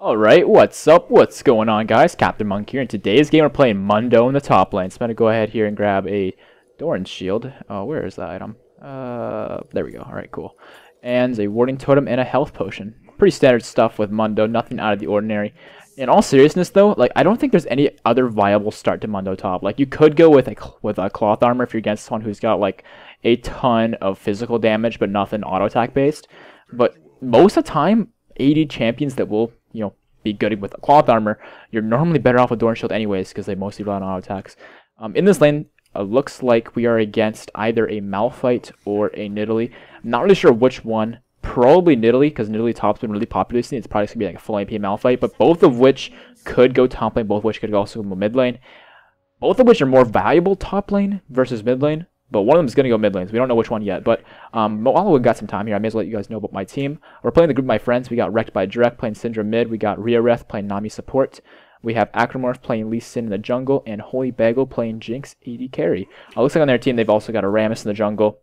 Alright, what's up? What's going on, guys? CaptainMonk here. In today's game, we're playing Mundo in the top lane. So I'm going to go ahead here and grab a Doran's shield. Oh, where is that item? There we go. Alright, cool. And a warding totem and a health potion. Pretty standard stuff with Mundo. Nothing out of the ordinary. In all seriousness, though, like I don't think there's any other viable start to Mundo top. Like you could go with a cloth armor if you're against someone who's got like a ton of physical damage, but nothing auto attack based. But most of the time, AD champions that will be good with cloth armor, you're normally better off with Doran's shield anyways because they mostly rely on auto attacks. In this lane, looks like we are against either a Malphite or a Nidalee. I'm not really sure which one. Probably Nidalee, because Nidalee top's been really popular recently. It's probably going to be like a full AP Malphite, but both of which could go top lane, both of which could also go mid lane. Both of which are more valuable top lane versus mid lane, but one of them is going to go mid lane, so we don't know which one yet. But while we've got some time here, I may as well let you guys know about my team. We're playing the group of my friends. We got Wrecked by Direct playing Syndra mid. We got Riareth playing Nami support. We have Acromorph playing Lee Sin in the jungle, and Holy Bagel playing Jinx AD carry. Looks like on their team they've also got a Rammus in the jungle,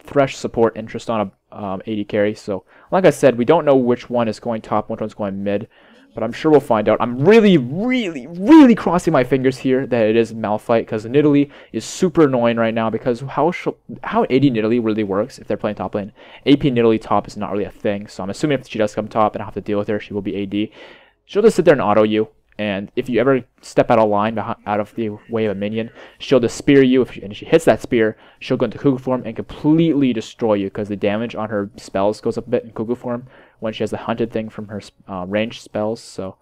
Thresh support, and Tristana AD carry. So like I said, we don't know which one is going top, which one's going mid, but I'm sure we'll find out. I'm really crossing my fingers here that it is Malphite, because Nidalee is super annoying right now because how AD Nidalee really works if they're playing top lane. AP Nidalee top is not really a thing, so I'm assuming if she does come top and I have to deal with her, she will be AD. She'll just sit there and auto you. And if you ever step out of line, out of the way of a minion, she'll just spear you. And if she hits that spear, she'll go into Cuckoo form and completely destroy you because the damage on her spells goes up a bit in Cuckoo form when she has the hunted thing from her ranged spells. So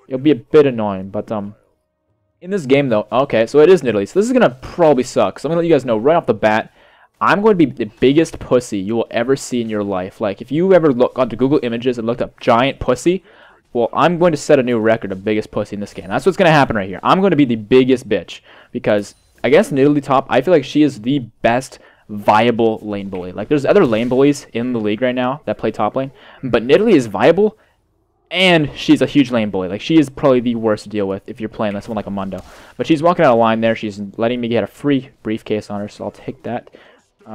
it'll be a bit annoying. But in this game, though, okay, so it is Nidalee. So this is going to probably suck. So I'm going to let you guys know right off the bat, I'm going to be the biggest pussy you will ever see in your life. Like, if you ever look onto Google Images and looked up giant pussy, well, I'm going to set a new record of biggest pussy in this game. That's what's going to happen right here. I'm going to be the biggest bitch because against Nidalee top, I feel like she is the best viable lane bully. Like, there's other lane bullies in the league right now that play top lane, but Nidalee is viable, and she's a huge lane bully. Like, she is probably the worst to deal with if you're playing this one like a Mundo. But she's walking out of line there. She's letting me get a free briefcase on her, so I'll take that.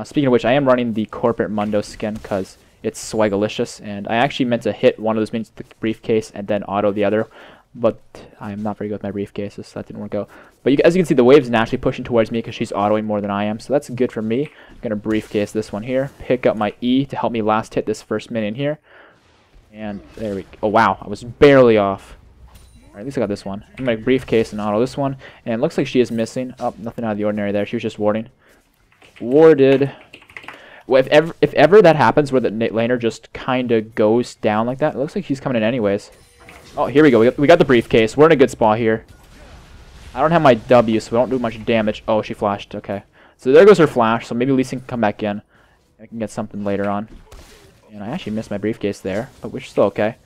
Speaking of which, I am running the corporate Mundo skin because it's swagalicious, and I actually meant to hit one of those minions with the briefcase and then auto the other, but I am not very good with my briefcases, so that didn't work out. But as you can see, the wave's naturally pushing towards me because she's autoing more than I am, so that's good for me. I'm going to briefcase this one here, pick up my E to help me last hit this first minion here, and there we go. Oh wow, I was barely off. Alright, at least I got this one. I'm going to briefcase and auto this one, and it looks like she is missing. Oh, nothing out of the ordinary there. She was just warding. Warded. Well, if ever that happens where the laner just kind of goes down like that, it looks like he's coming in anyways. Oh, here we go. We got the briefcase. We're in a good spot here. I don't have my W, so we don't do much damage. Oh, she flashed. Okay. So there goes her flash, so maybe Lee Sin can come back in. I can get something later on. And I actually missed my briefcase there, but we're still okay.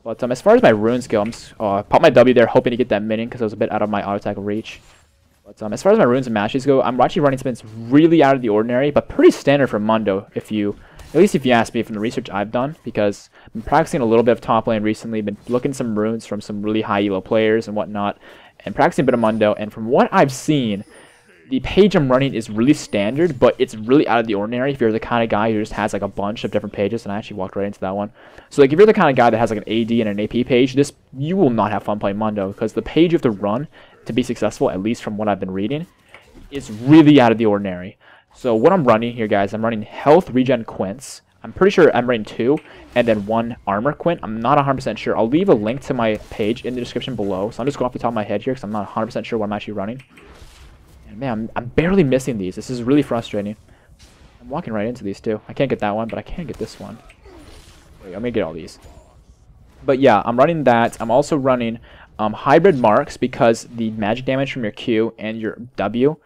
But as far as my runes go, I popped my W there hoping to get that minion because I was a bit out of my auto attack reach. But as far as my runes and matches go, I'm actually running spins really out of the ordinary, but pretty standard for Mundo, at least if you ask me from the research I've done, because I've been practicing a little bit of top lane recently, been looking at some runes from some really high elo players and whatnot, and practicing a bit of Mundo, and from what I've seen, the page I'm running is really standard, but it's really out of the ordinary if you're the kind of guy who just has like a bunch of different pages, and I actually walked right into that one. So like if you're the kind of guy that has like an AD and an AP page, you will not have fun playing Mundo, because the page you have to run to be successful, at least from what I've been reading, is really out of the ordinary. So what I'm running here, guys, I'm running health regen quints. I'm pretty sure I'm running 2 and then 1 armor quint. I'm not 100% sure. I'll leave a link to my page in the description below. So I'm just going off the top of my head here because I'm not 100% sure what I'm actually running. And man, I'm barely missing these. This is really frustrating. I'm walking right into these too. I can't get that one, but I can get this one. Wait, I'm gonna get all these. But yeah, I'm running that. I'm also running hybrid marks because the magic damage from your Q and your W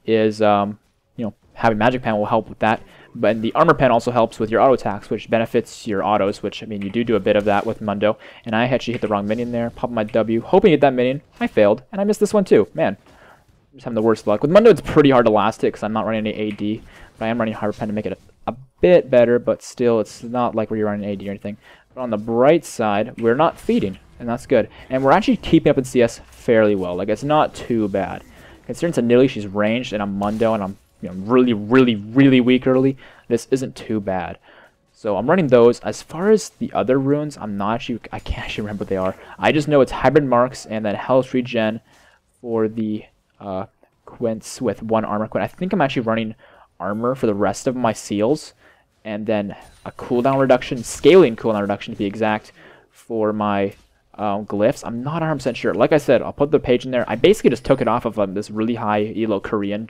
is, having magic pen will help with that. But the armor pen also helps with your auto attacks, which benefits your autos, which, I mean, you do a bit of that with Mundo. And I actually hit the wrong minion there, popped my W, hoping to get that minion. I failed, and I missed this one too. Man, I'm just having the worst luck. With Mundo, it's pretty hard to last hit because I'm not running any AD, but I am running hybrid pen to make it a bit better, but still, it's not like where you're running AD or anything. But on the bright side, we're not feeding, and that's good. And we're actually keeping up in CS fairly well. Like, it's not too bad. Considering it's a Nidalee, she's ranged, and I'm Mundo, and I'm really weak early. This isn't too bad. So I'm running those. As far as the other runes, I can't actually remember what they are. I just know it's hybrid marks and then health regen for the quints with 1 armor quint. I think I'm actually running armor for the rest of my seals, and then a cooldown reduction, scaling cooldown reduction to be exact, for my glyphs. I'm not 100% sure. Like I said, I'll put the page in there. I basically just took it off of this really high elo Korean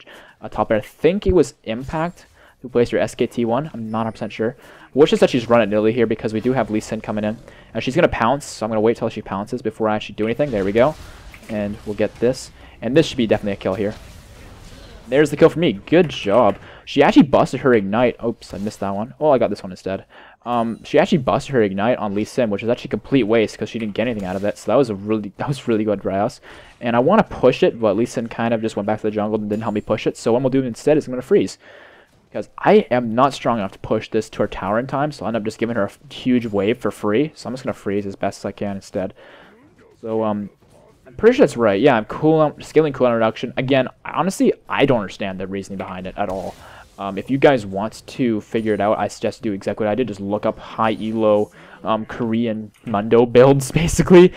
top laner. I think it was Impact to place your SKT1. I'm not 100% sure. Wish is that she's run it nearly here because we do have Lee Sin coming in. And she's going to pounce, so I'm going to wait till she pounces before I actually do anything. There we go. And we'll get this. And this should be definitely a kill here. There's the kill for me. Good job. She actually busted her Ignite. Oops, I missed that one. Oh, I got this one instead. She actually busted her Ignite on Lee Sin, which was actually complete waste because she didn't get anything out of it. So that was really good by us. And I want to push it, but Lee Sin kind of just went back to the jungle and didn't help me push it. So what I'm going to do instead is I'm going to freeze. Because I am not strong enough to push this to her tower in time, so I'll end up just giving her a huge wave for free. So I'm just going to freeze as best as I can instead. So, I'm pretty sure that's right. Yeah, I'm scaling cooldown reduction. Again, honestly, I don't understand the reasoning behind it at all. If you guys want to figure it out, I suggest do exactly what I did. Just look up high elo Korean Mundo builds, basically.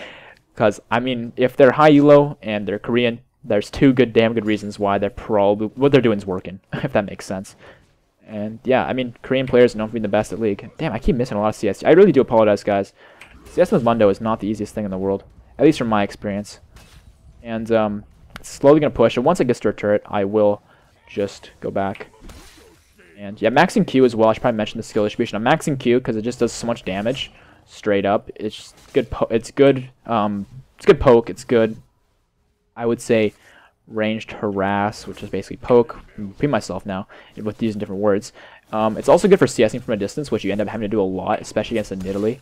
Because, I mean, if they're high elo and they're Korean, there's damn good reasons why what they're doing is working, if that makes sense. And yeah, I mean, Korean players are known for being the best at League. Damn, I keep missing a lot of CS. I really do apologize, guys. CS with Mundo is not the easiest thing in the world, at least from my experience. And slowly going to push. And once it gets to a turret, I will just go back. And yeah, maxing Q as well. I should probably mention the skill distribution. I'm maxing Q because it just does so much damage straight up. It's just good. It's good. It's good poke. It's good, I would say, ranged harass, which is basically poke. I'm repeating myself now with using different words. It's also good for CSing from a distance, which you end up having to do a lot, especially against a Nidalee.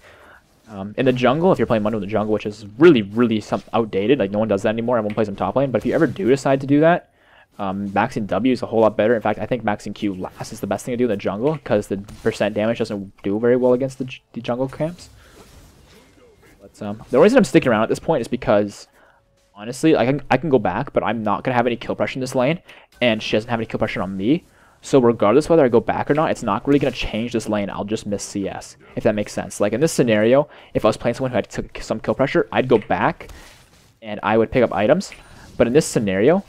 In the jungle, if you're playing Mundo in the jungle, which is really outdated, like no one does that anymore, everyone plays in top lane, but if you ever do decide to do that, maxing W is a whole lot better. In fact, I think maxing Q last is the best thing to do in the jungle, because the percent damage doesn't do very well against the jungle camps. But the reason I'm sticking around at this point is because, honestly, I can go back, but I'm not going to have any kill pressure in this lane, and she doesn't have any kill pressure on me. So regardless whether I go back or not, it's not really going to change this lane. I'll just miss CS, if that makes sense. Like in this scenario, if I was playing someone who had some kill pressure, I'd go back, and I would pick up items. But in this scenario,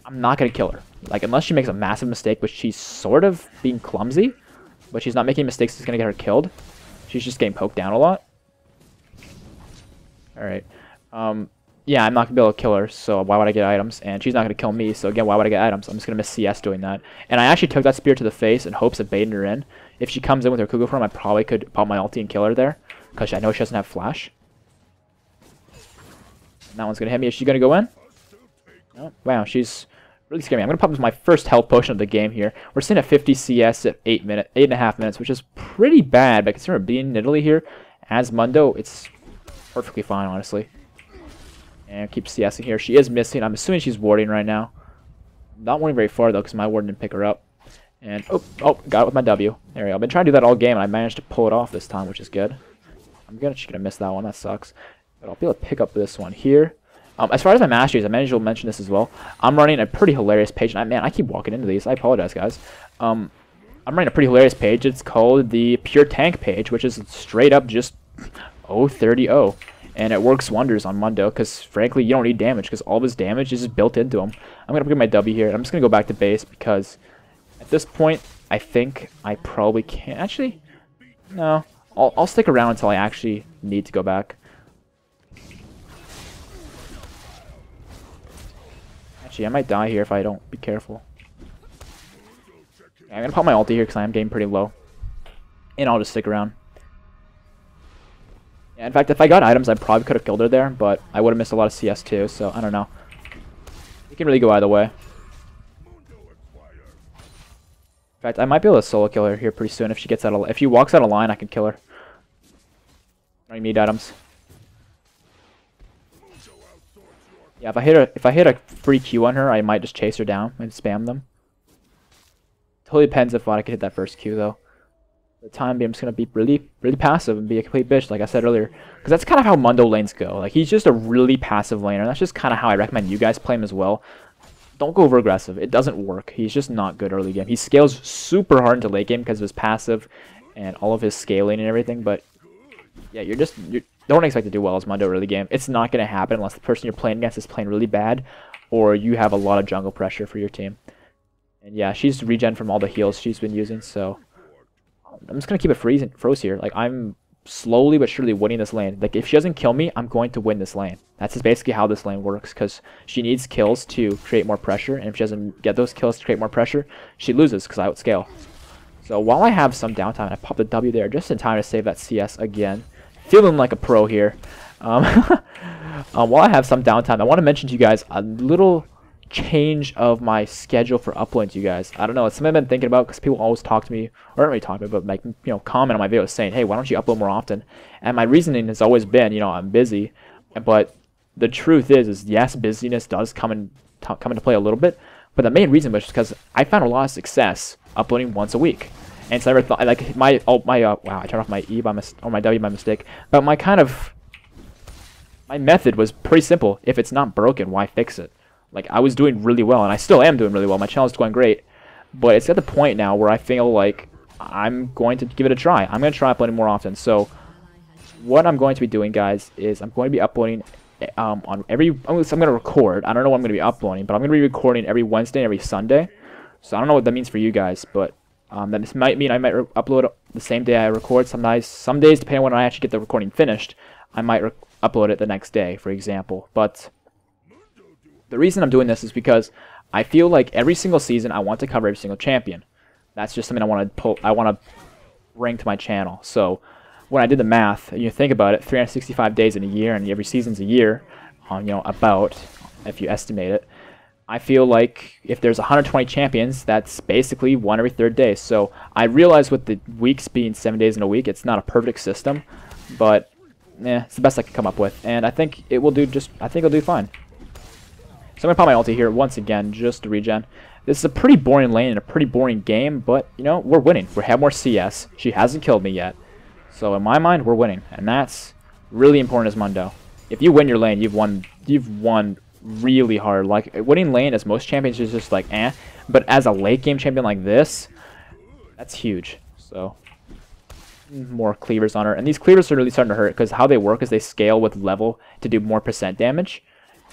I'm not going to kill her. Like, unless she makes a massive mistake, which she's sort of being clumsy, but she's not making mistakes that's going to get her killed. She's just getting poked down a lot. Alright. Yeah, I'm not going to be able to kill her, so why would I get items? And she's not going to kill me, so again, why would I get items? I'm just going to miss CS doing that. And I actually took that spear to the face in hopes of baiting her in. If she comes in with her Kugo form, I probably could pop my ulti and kill her there, because I know she doesn't have flash. And that one's going to hit me. Is she going to go in? Oh, wow, she's really scaring me. I'm going to pop my first health potion of the game here. We're sitting at 50 CS at 8.5 minutes, which is pretty bad, but considering being Nidalee here as Mundo, it's perfectly fine, honestly. And keep CSing here. She is missing. I'm assuming she's warding right now. Not warding very far, though, because my ward didn't pick her up. And, oh, got it with my W. There we go. I've been trying to do that all game, and I managed to pull it off this time, which is good. I'm just going to miss that one. That sucks. But I'll be able to pick up this one here. As far as my masteries, I managed to mention this as well. I'm running a pretty hilarious page. And man, I keep walking into these. I apologize, guys. I'm running a pretty hilarious page. It's called the Pure Tank page, which is straight up just 0-30-0. And it works wonders on Mundo, because frankly, you don't need damage, because all of his damage is just built into him. I'm going to pick my W here, and I'm just going to go back to base, because at this point, I think I probably can't. Actually, no. I'll stick around until I actually need to go back. Actually, I might die here if I don't be careful. Okay, I'm going to pop my ulti here, because I am getting pretty low. And I'll just stick around. Yeah, in fact, if I got items, I probably could have killed her there, but I would have missed a lot of CS too, so I don't know. It can really go either way. In fact, I might be able to solo kill her here pretty soon if she gets out of if she walks out of line, I can kill her. I need items. Yeah, if I hit a free Q on her, I might just chase her down and spam them. Totally depends if I can hit that first Q though. The time being, I'm just going to be really passive and be a complete bitch, like I said earlier. Because that's kind of how Mundo lanes go. Like, he's just a really passive laner, and that's just kind of how I recommend you guys play him as well. Don't go over aggressive. It doesn't work. He's just not good early game. He scales super hard into late game because of his passive, and all of his scaling and everything, but yeah, you don't expect to do well as Mundo early game. It's not going to happen unless the person you're playing against is playing really bad, or you have a lot of jungle pressure for your team. And yeah, she's regen from all the heals she's been using, so I'm just going to keep it froze here. Like, I'm slowly but surely winning this lane. Like, if she doesn't kill me, I'm going to win this lane. That's just basically how this lane works, because she needs kills to create more pressure, and if she doesn't get those kills to create more pressure, she loses because I outscale. So while I have some downtime, I pop the W there just in time to save that CS again. Feeling like a pro here. While I have some downtime, I want to mention to you guys a little change of my schedule for uploading to you guys. I don't know, it's something I've been thinking about because people always talk to me, or not really talk to me, but like, you know, comment on my videos saying, hey, why don't you upload more often? And my reasoning has always been, you know, I'm busy. But the truth is yes, busyness does come into play a little bit. But the main reason was because I found a lot of success uploading once a week. And so I never thought, like, wow, I turned off my E by or my W by mistake. But my method was pretty simple. If it's not broken, why fix it? Like, I was doing really well, and I still am doing really well. My channel is going great. But it's at the point now where I feel like I'm going to give it a try. I'm going to try uploading more often. So what I'm going to be doing, guys, is I'm going to be uploading on every... I'm going to record. I don't know what I'm going to be uploading, but I'm going to be recording every Wednesday and every Sunday. So I don't know what that means for you guys, but that might mean I might upload the same day I record. Some days, depending on when I actually get the recording finished, I might upload it the next day, for example. But the reason I'm doing this is because I feel like every single season I want to cover every single champion. That's just something I want to bring to my channel. So when I did the math, you think about it, 365 days in a year, and every season's a year, you know, about, if you estimate it. I feel like if there's 120 champions, that's basically one every third day. So I realize with the weeks being 7 days in a week, it's not a perfect system, but it's the best I can come up with. And I think it will do it'll do fine. So I'm going to pop my ulti here once again, just to regen. This is a pretty boring lane and a pretty boring game, but, you know, we're winning. We have more CS. She hasn't killed me yet. So in my mind, we're winning. And that's really important as Mundo. If you win your lane, you've won really hard. Like, winning lane as most champions is just like, eh. But as a late game champion like this, that's huge. So, more cleavers on her. And these cleavers are really starting to hurt, because how they work is they scale with level to do more % damage.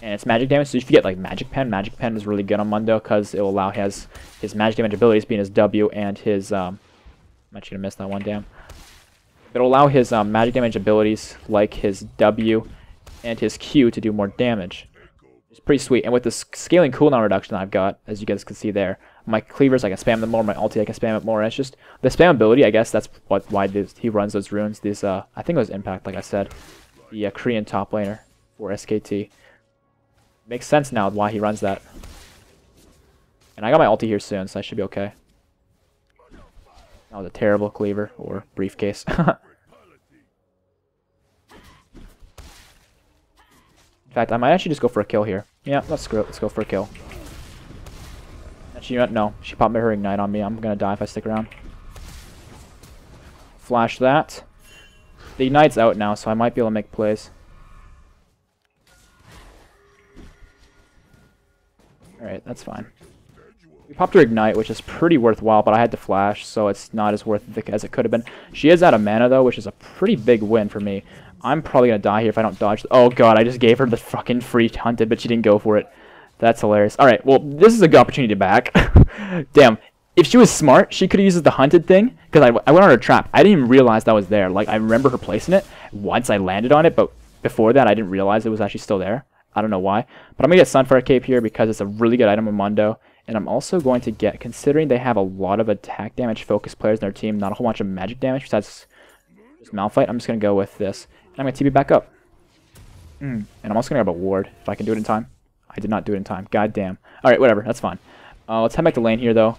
And it's magic damage, so if you get like Magic Pen is really good on Mundo, because it will allow his magic damage abilities, being his W and his, I'm actually going to miss that one, damn. It'll allow his magic damage abilities, like his W and his Q, to do more damage. It's pretty sweet. And with the scaling cooldown reduction I've got, as you guys can see there, my cleavers, I can spam them more, my ulti, I can spam it more. And it's just, the spam ability, I guess that's why he runs those runes. These, I think it was Impact, like I said, the Korean top laner for SKT. Makes sense now why he runs that. And I got my ulti here soon, so I should be okay. That was a terrible cleaver, or briefcase. In fact, I might actually just go for a kill here. Yeah, let's screw it. Let's go for a kill. Actually, you know what? No. She popped her ignite on me. I'm going to die if I stick around. Flash that. The ignite's out now, so I might be able to make plays. Alright, that's fine. We popped her ignite, which is pretty worthwhile, but I had to flash, so it's not as worth it as it could have been. She is out of mana, though, which is a pretty big win for me. I'm probably going to die here if I don't dodge. Oh, God, I just gave her the fucking free hunted, but she didn't go for it. That's hilarious. Alright, well, this is a good opportunity to back. Damn. If she was smart, she could have used the hunted thing, because I went on her trap. I didn't even realize that was there. Like, I remember her placing it once I landed on it, but before that, I didn't realize it was actually still there. I don't know why. But I'm going to get Sunfire Cape here because it's a really good item in Mundo. And I'm also going to get, considering they have a lot of attack damage focused players in their team, not a whole bunch of magic damage besides just Malphite, I'm just going to go with this. And I'm going to TP back up. And I'm also going to grab a ward if I can do it in time. I did not do it in time. God damn. Alright, whatever. That's fine. Let's head back to lane here, though.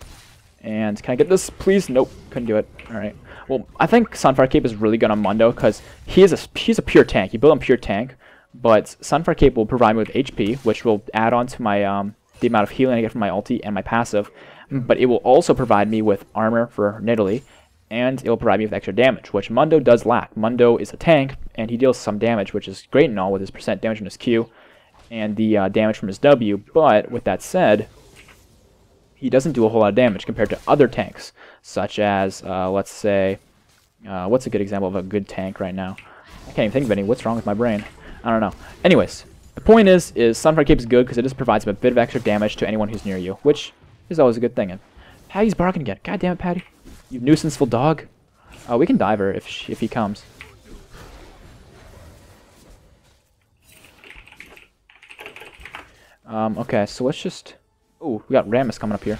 And can I get this, please? Nope. Couldn't do it. Alright. Well, I think Sunfire Cape is really good on Mundo because he's a pure tank. You build him pure tank. But Sunfire Cape will provide me with HP, which will add on to my the amount of healing I get from my ulti and my passive. But it will also provide me with armor for Nidalee, and it will provide me with extra damage, which Mundo does lack. Mundo is a tank, and he deals some damage, which is great and all with his % damage from his Q and the damage from his W. But with that said, he doesn't do a whole lot of damage compared to other tanks, such as, let's say, What's a good example of a good tank right now? I can't even think of any. What's wrong with my brain? I don't know. Anyways, the point is Sunfire Cape is good because it just provides a bit of extra damage to anyone who's near you, which is always a good thing. And Patty's barking again. God damn it, Patty. You nuisanceful dog. We can dive her if he comes. Okay, so let's just... Ooh, we got Rammus coming up here.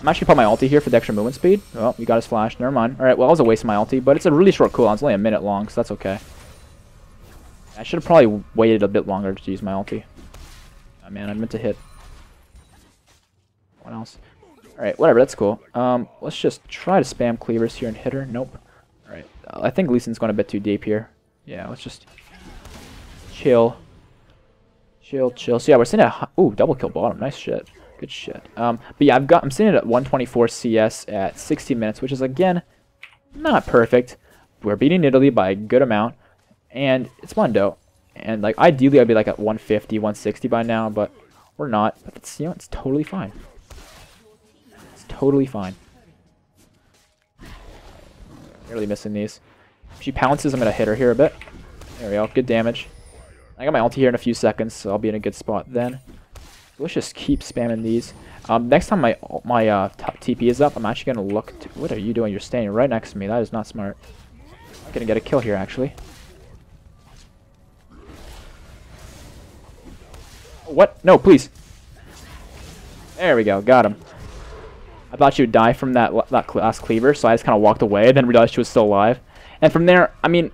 I'm actually putting my ulti here for the extra movement speed. Oh, you got his flash. Never mind. Alright, well, that was a waste of my ulti, but it's a really short cooldown. It's only a minute long, so that's okay. I should have probably waited a bit longer to use my ulti. Oh, man, I meant to hit... What else? Alright, whatever, that's cool. Let's just try to spam cleavers here and hit her. Nope. Alright, I think Lee Sin's going a bit too deep here. Yeah, let's just... Chill. Chill. So yeah, we're sitting at... Ooh, double kill bottom. Nice shit. Good shit. But yeah, I'm sitting at 124 CS at 60 minutes, which is, again, not perfect. We're beating Italy by a good amount. And it's Mundo. And, like, ideally I'd be, like, at 150, 160 by now, but we're not. But it's, you know, it's totally fine. It's totally fine. Barely missing these. If she pounces, I'm going to hit her here a bit. There we go. Good damage. I got my ulti here in a few seconds, so I'll be in a good spot then. Let's just keep spamming these. Next time my top TP is up, I'm actually going to look to... What are you doing? You're standing right next to me. That is not smart. I'm going to get a kill here, actually. What? No, please. There we go. Got him. I thought she would die from that last cleaver, so I just kind of walked away, then realized she was still alive. And from there, I mean...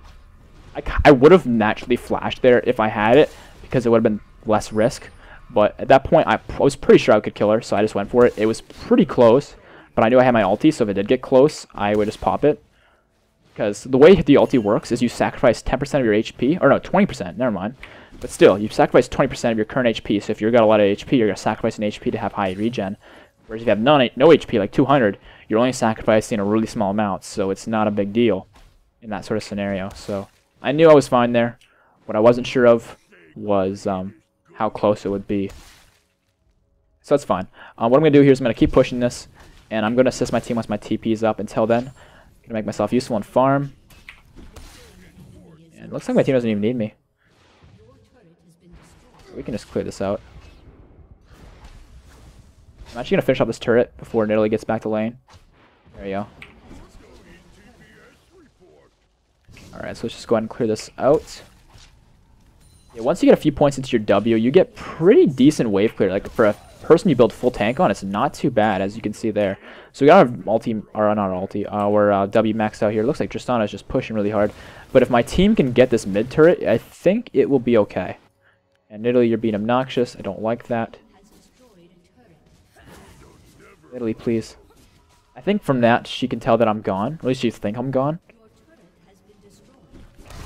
I would have naturally flashed there if I had it, because it would have been less risk. But at that point, I was pretty sure I could kill her, so I just went for it. It was pretty close, but I knew I had my ulti, so if it did get close, I would just pop it. Because the way the ulti works is you sacrifice 10% of your HP, or no, 20%, never mind. But still, you sacrifice 20% of your current HP, so if you've got a lot of HP, you're going to sacrifice an HP to have high regen. Whereas if you have no HP, like 200, you're only sacrificing a really small amount, so it's not a big deal in that sort of scenario. So I knew I was fine there. What I wasn't sure of was how close it would be. So that's fine. What I'm going to do here is I'm going to keep pushing this, and I'm going to assist my team once my TP is up. Until then, I'm going to make myself useful and farm. And it looks like my team doesn't even need me. We can just clear this out. I'm actually going to finish up this turret before Nidalee gets back to lane. There you go. Alright, so let's just go ahead and clear this out. Yeah, once you get a few points into your W, you get pretty decent wave clear. Like, for a person you build full tank on, it's not too bad, as you can see there. So we got our ulti, or not our ulti, our W maxed out here. It looks like Tristana's just pushing really hard. But if my team can get this mid turret, I think it will be okay. And Nidalee, you're being obnoxious. I don't like that. Nidalee, please. I think from that, she can tell that I'm gone. At least she thinks I'm gone.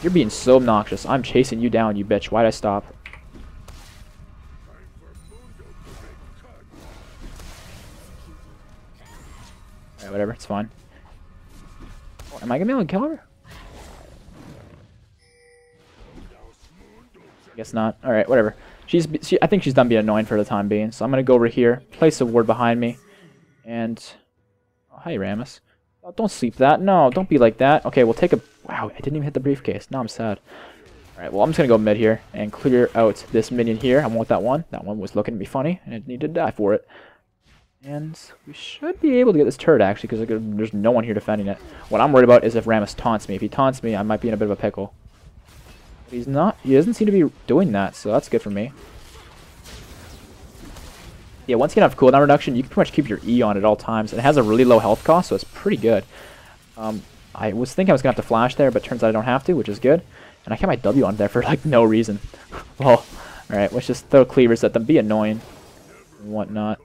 You're being so obnoxious. I'm chasing you down, you bitch. Why'd I stop? Alright, whatever. It's fine. Oh, am I gonna be able to kill her? I guess not. Alright, whatever. I think she's done being annoying for the time being. So I'm gonna go over here, place a ward behind me, and... Oh, hi, Rammus. Oh, don't sleep that. No, don't be like that. Okay, we'll take a... Wow, I didn't even hit the briefcase. Now I'm sad. Alright, well, I'm just going to go mid here and clear out this minion here. I want that one. That one was looking at me funny, and it needed to die for it. And we should be able to get this turret, actually, because there's no one here defending it. What I'm worried about is if Rammus taunts me. If he taunts me, I might be in a bit of a pickle. But he's not. He doesn't seem to be doing that, so that's good for me. Yeah, once you have cooldown reduction, you can pretty much keep your E on at all times. And it has a really low health cost, so it's pretty good. I was thinking I was going to have to flash there, but turns out I don't have to, which is good. And I kept my W on there for, like, no reason. Well, alright, let's just throw cleavers at them, be annoying, and whatnot.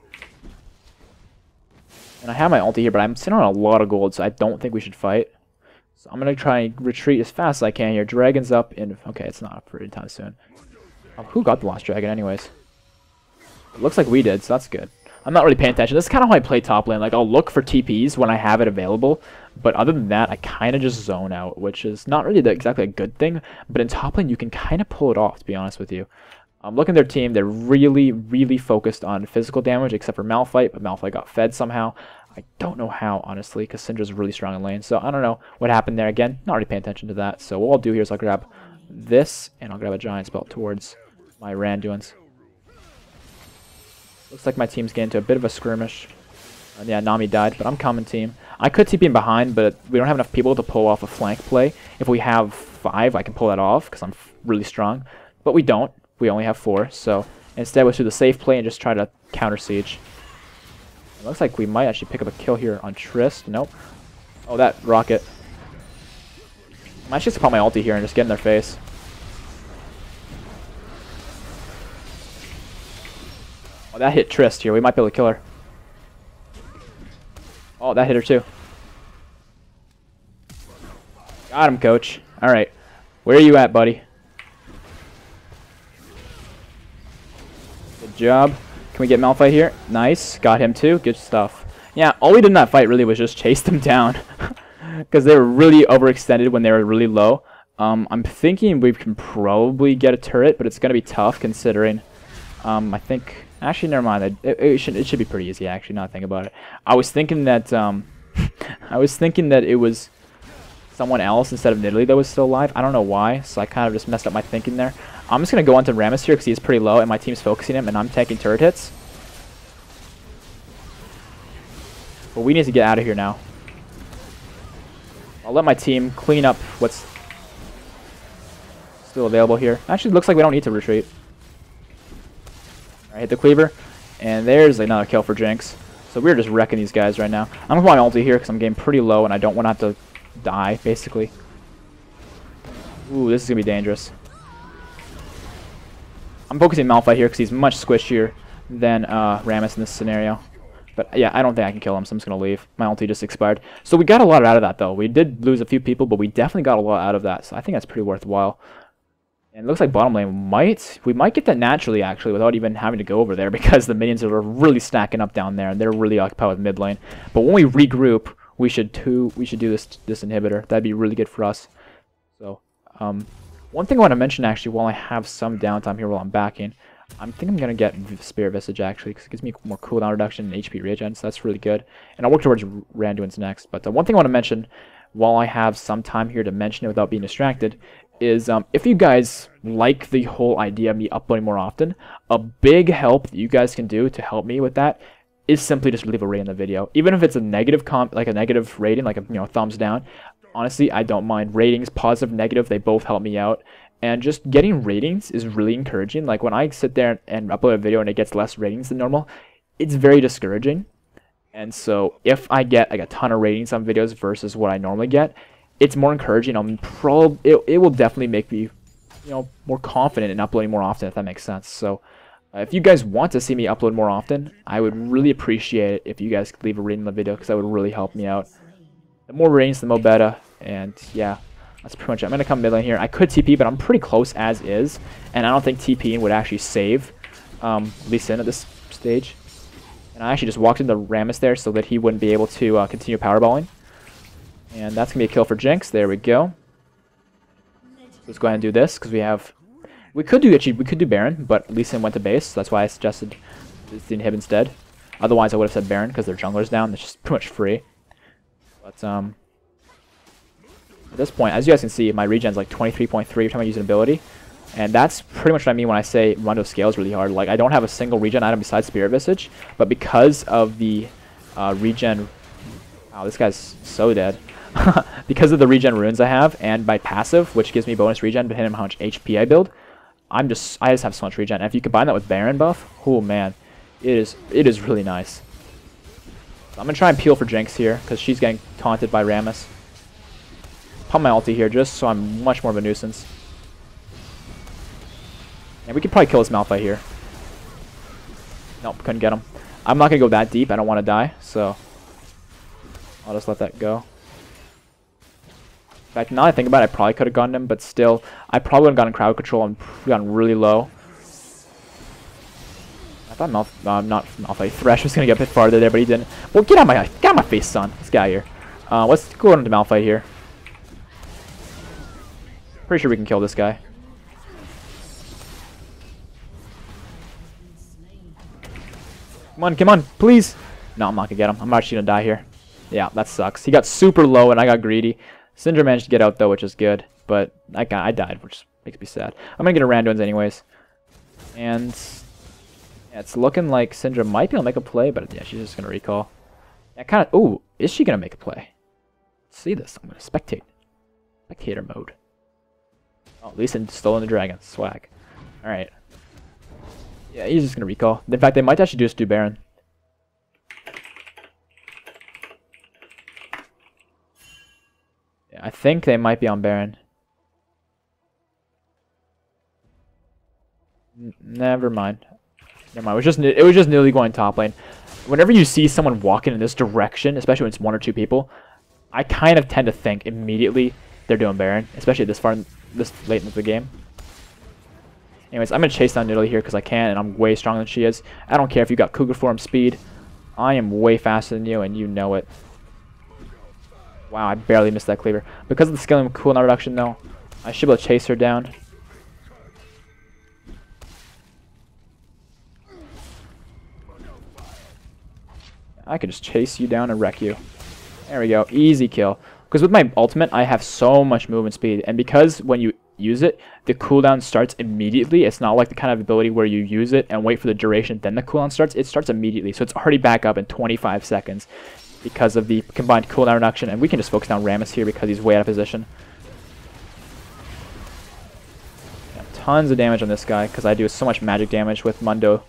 And I have my ulti here, but I'm sitting on a lot of gold, so I don't think we should fight. So I'm going to try and retreat as fast as I can here. Dragon's up in... Okay, it's not up for any time soon. Who got the last dragon anyways? It looks like we did, so that's good. I'm not really paying attention. This is kind of how I play top lane. Like, I'll look for TPs when I have it available, but other than that, I kind of just zone out, which is not really exactly a good thing, but in top lane, you can kind of pull it off, to be honest with you. Looking at their team, they're really, really focused on physical damage, except for Malphite, but Malphite got fed somehow. I don't know how, honestly, because Syndra's really strong in lane. So I don't know what happened there. Again, not really paying attention to that. So what I'll do here is I'll grab this, and I'll grab a giant spell towards my Randuins. Looks like my team's getting into a bit of a skirmish. Yeah, Nami died, but I'm coming, team. I could TP in behind, but we don't have enough people to pull off a flank play. If we have 5, I can pull that off, because I'm really strong. But we don't. We only have 4, so instead we'll do the safe play and just try to counter siege. It looks like we might actually pick up a kill here on Trist. Nope. Oh, that rocket. I might just pop my ulti here and just get in their face. Oh, that hit Trist here. We might be able to kill her. Oh, that hit her too. Got him, coach. Alright. Where are you at, buddy? Good job. Can we get Malphite here? Nice. Got him too. Good stuff. Yeah, all we did in that fight really was just chase them down. Because they were really overextended when they were really low. I'm thinking we can probably get a turret, but it's going to be tough considering... I think... Actually, never mind. It should be pretty easy, actually, now that I think about it. I was thinking that... it was someone else instead of Nidalee that was still alive. I don't know why, so I kind of just messed up my thinking there. I'm just going to go onto Rammus here because he's pretty low and my team's focusing him and I'm taking turret hits. But we need to get out of here now. I'll let my team clean up what's still available here. Actually, it looks like we don't need to retreat. Alright, hit the cleaver. And there's another kill for Jinx. So we're just wrecking these guys right now. I'm going to put my ulti here because I'm getting pretty low and I don't want to have to die, basically. Ooh, this is going to be dangerous. I'm focusing Malphite here because he's much squishier than Rammus in this scenario. But yeah, I don't think I can kill him, so I'm just going to leave. My ulti just expired. So we got a lot out of that, though. We did lose a few people, but we definitely got a lot out of that. So I think that's pretty worthwhile. And it looks like bottom lane we might get that naturally, actually, without even having to go over there, because the minions are really stacking up down there, and they're really occupied with mid lane. But when we regroup, we should do this inhibitor. That'd be really good for us. So, one thing I want to mention, actually, while I have some downtime here while I'm backing, I think I'm going to get Spirit Visage, actually, because it gives me more cooldown reduction and HP regen, so that's really good. And I'll work towards Randuin's next. But one thing I want to mention, while I have some time here to mention it without being distracted, is if you guys like the whole idea of me uploading more often, a big help that you guys can do to help me with that is simply just leave a rating in the video. Even if it's a negative negative rating, like a thumbs down, honestly, I don't mind. Ratings, positive, negative, they both help me out. And just getting ratings is really encouraging. Like when I sit there and upload a video and it gets less ratings than normal, it's very discouraging. And so if I get like a ton of ratings on videos versus what I normally get, it's more encouraging. It will definitely make me, more confident in uploading more often, if that makes sense. So if you guys want to see me upload more often, I would really appreciate it if you guys could leave a rating in the video, because that would really help me out. The more ratings, the more better. And yeah, that's pretty much it. I'm going to come mid lane here. I could TP, but I'm pretty close as is. And I don't think TPing would actually save Lee Sin at this stage. And I actually just walked into Rammus there so that he wouldn't be able to continue powerballing. And that's going to be a kill for Jinx. There we go. Let's go ahead and do this, because we could do Baron, but Lee Sin went to base, so that's why I suggested the inhib instead. Otherwise, I would have said Baron, because their jungler's down. It's just pretty much free. But at this point, as you guys can see, my regen's like 23.3 every time I use an ability. And that's pretty much what I mean when I say Mundo scales really hard. Like, I don't have a single regen item besides Spirit Visage, but because of the regen... Wow, this guy's so dead. Because of the regen runes I have, and my passive, which gives me bonus regen depending on how much HP I build, I just have so much regen. And if you combine that with Baron buff, oh man, it is really nice. So I'm gonna try and peel for Jinx here, because she's getting taunted by Rammus. Pump my ulti here just so I'm much more of a nuisance. And we could probably kill this Malphite here. Nope, couldn't get him. I'm not gonna go that deep. I don't want to die, so I'll just let that go. In fact, now that I think about it, I probably could have gotten him, but still, I probably would have gotten crowd control and gotten really low. I thought not Malphite. Thresh was gonna get a bit farther there, but he didn't. Well, get out of my face, son. This guy here. Let's go into Malphite here. Pretty sure we can kill this guy. Come on, please. No, I'm not gonna get him. I'm actually gonna die here. Yeah, that sucks. He got super low and I got greedy. Syndra managed to get out though, which is good. But I died, which makes me sad. I'm gonna get a Randuin's anyways. And yeah, it's looking like Syndra might be able to make a play, but yeah, she's just gonna recall. Yeah, kind of. Ooh, is she gonna make a play? Let's see this. I'm gonna spectate. Spectator mode. Oh, Lee Sin stolen the dragon. Swag. All right. Yeah, he's just gonna recall. In fact, they might actually just do Baron. Yeah, I think they might be on Baron. Never mind. Never mind. It was just nearly going top lane. Whenever you see someone walking in this direction, especially when it's one or two people, I kind of tend to think immediately they're doing Baron, especially this late into the game. Anyways, I'm gonna chase down Nidalee here because I can, and I'm way stronger than she is. I don't care if you got Cougar form speed. I am way faster than you, and you know it. Wow, I barely missed that cleaver. Because of the scaling cooldown reduction, though, I should be able to chase her down. I could just chase you down and wreck you. There we go. Easy kill. Because with my ultimate, I have so much movement speed. And because when you use it, the cooldown starts immediately. It's not like the kind of ability where you use it and wait for the duration, then the cooldown starts. It starts immediately. So it's already back up in 25 seconds because of the combined cooldown reduction. And we can just focus down Rammus here because he's way out of position. Yeah, tons of damage on this guy because I do so much magic damage with Mundo.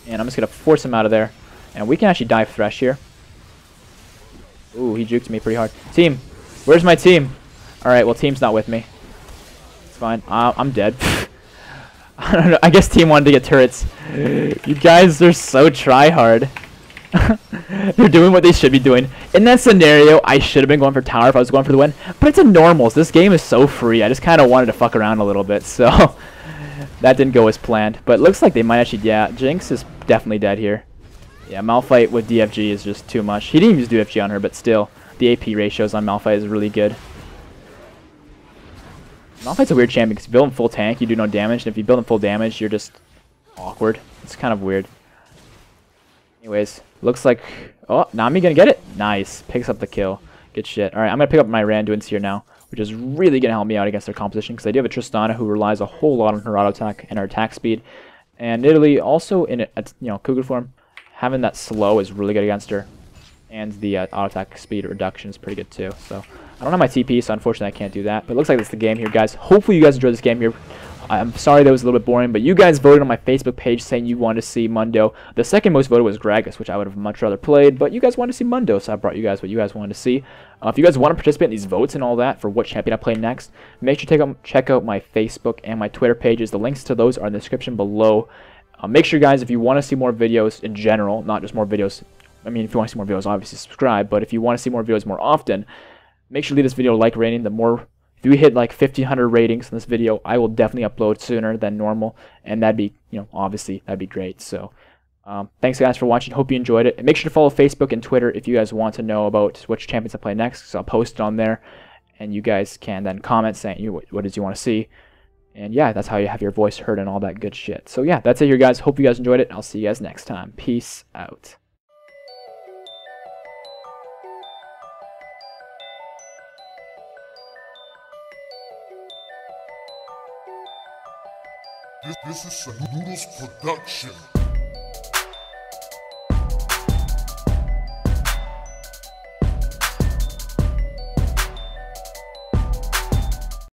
And I'm just going to force him out of there. And we can actually dive Thresh here. Ooh, he juked me pretty hard. Team, where's my team? Alright, well, team's not with me. It's fine. I'm dead. I don't know. I guess team wanted to get turrets. You guys are so try-hard. They're doing what they should be doing. In that scenario, I should have been going for tower if I was going for the win. But it's a normals. This game is so free. I just kind of wanted to fuck around a little bit. So that didn't go as planned. But it looks like they might actually... Yeah, Jinx is definitely dead here. Yeah, Malphite with DFG is just too much. He didn't use DFG on her, but still, the AP ratios on Malphite is really good. Malphite's a weird champion because if you build him full tank, you do no damage, and if you build him full damage, you're just awkward. It's kind of weird. Anyways, looks like... Oh, Nami gonna get it? Nice. Picks up the kill. Good shit. Alright, I'm gonna pick up my Randuins here now, which is really gonna help me out against their composition because I do have a Tristana who relies a whole lot on her auto attack and her attack speed. And Nidalee also in Cougar form. Having that slow is really good against her. And the auto attack speed reduction is pretty good too. So I don't have my TP, so unfortunately I can't do that. But it looks like that's the game here, guys. Hopefully you guys enjoyed this game here. I'm sorry that was a little bit boring, but you guys voted on my Facebook page saying you wanted to see Mundo. The second most voted was Gragas, which I would have much rather played, but you guys wanted to see Mundo, so I brought you guys what you guys wanted to see. If you guys want to participate in these votes and all that for what champion I play next, make sure to check out my Facebook and my Twitter pages. The links to those are in the description below. Make sure, guys, if you want to see more videos in general, not just more videos, I mean, if you want to see more videos, obviously subscribe, but if you want to see more videos more often, make sure to leave this video a like rating. The more, if you hit like 1,500 ratings in this video, I will definitely upload sooner than normal, and that'd be, obviously, that'd be great. So, thanks, guys, for watching. Hope you enjoyed it. And make sure to follow Facebook and Twitter if you guys want to know about which champions I play next, because I'll post it on there, and you guys can then comment saying what it is you want to see. And yeah, that's how you have your voice heard and all that good shit. So yeah, that's it here, guys. Hope you guys enjoyed it. I'll see you guys next time. Peace out. This is a Noodles production.